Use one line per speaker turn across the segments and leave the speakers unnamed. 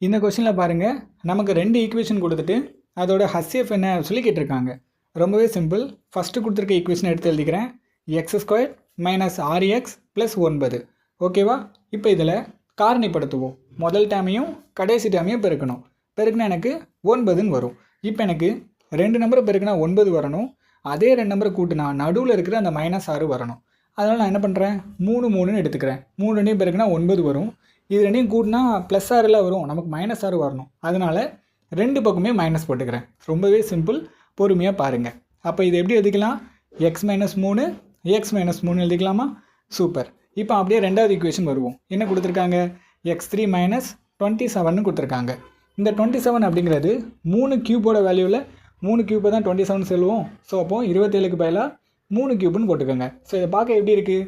இந்த கொஸ்டினில் பாருங்கள், நமக்கு 2 ஈக்குவேஷன் கொடுத்துட்டு அதோட ஹச்சிஎஃப் என்ன சொல்லி கேட்டிருக்காங்க. ரொம்பவே சிம்பிள். ஃபஸ்ட்டு கொடுத்துருக்க ஈக்குவேஷன் எடுத்து எழுதிக்கிறேன். x² - 6x + 9. ஓகேவா? இப்போ இதில் காரணிப்படுத்துவோம். முதல் டேமையும் கடைசி டேமையும் பெருக்கணும். பெருக்கினா எனக்கு 9ன்னு வரும். இப்போ எனக்கு 2 நம்பரை பெருக்கினா 9 வரணும். அதே 2 நம்பரை கூட்டினா நடுவில் இருக்கிற அந்த -6 வரணும். அதனால் நான் என்ன பண்ணுறேன், 3 3ன்னு எடுத்துக்கிறேன். 3 ரெண்டையும் பெருக்கினா 9 வரும். இது ரெண்டையும் கூட்டினா +6 வரும், நமக்கு -6 வரணும். அதனால் 2 பக்கமே மைனஸ் போட்டுக்கிறேன். ரொம்பவே சிம்பிள், பொறுமையாக பாருங்கள். அப்போ இது எப்படி எழுதிக்கலாம், x - 3 x - 3 எழுதிக்கலாமா? சூப்பர். இப்போ அப்படியே ரெண்டாவது ஈக்குவேஷன் வருவோம். என்ன கொடுத்துருக்காங்க, x3 - 27ன்னு கொடுத்துருக்காங்க. இந்த 27 அப்படிங்கிறது 3 கியூபோட வேல்யூவில் 3 கியூப்பை தான் 27 சொல்லுவோம். ஸோ அப்போது 27க்கு பதிலாக 3 கியூப்னு போட்டுக்கோங்க. ஸோ இதை பார்க்க எப்படி இருக்குது,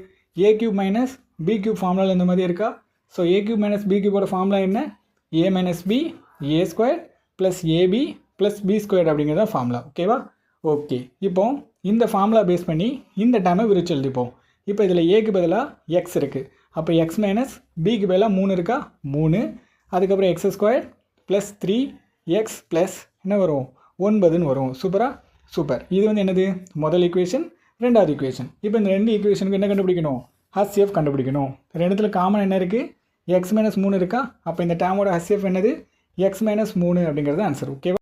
a³ - b³ ஃபார்முலாவில் இந்த மாதிரி இருக்கா? ஸோ a³ - b³ ஃபார்முலா என்ன, a - b a² + ab + b² அப்படிங்கிறத ஃபார்முலா. ஓகேவா? ஓகே. இப்போ இந்த ஃபார்முலா பேஸ் பண்ணி இந்த டேமை விரிச்சு எழுதிப்போம். இப்போ இதில் ஏக்கு பதிலாக x இருக்குது. அப்போ x - bக்கு பதிலாக 3 இருக்கா, 3. அதுக்கப்புறம் x² + 3x + என்ன வரும், 9ன்னு வரும். சூப்பரா? சூப்பர். இது வந்து என்னது, முதல் ஈக்குவேஷன், ரெண்டாவது ஈக்குவேஷன். இப்போ இந்த 2 ஈக்குவேஷனுக்கு என்ன கண்டுபிடிக்கணும், HCF கண்டுபிடிக்கணும். ரெண்டுத்தில் காமன் என்ன இருக்குது, x - 3 இருக்கா. அப்போ இந்த டேமோட HCF என்னது, x - 3 அப்படிங்கிறது ஆன்சர். ஓகேவா?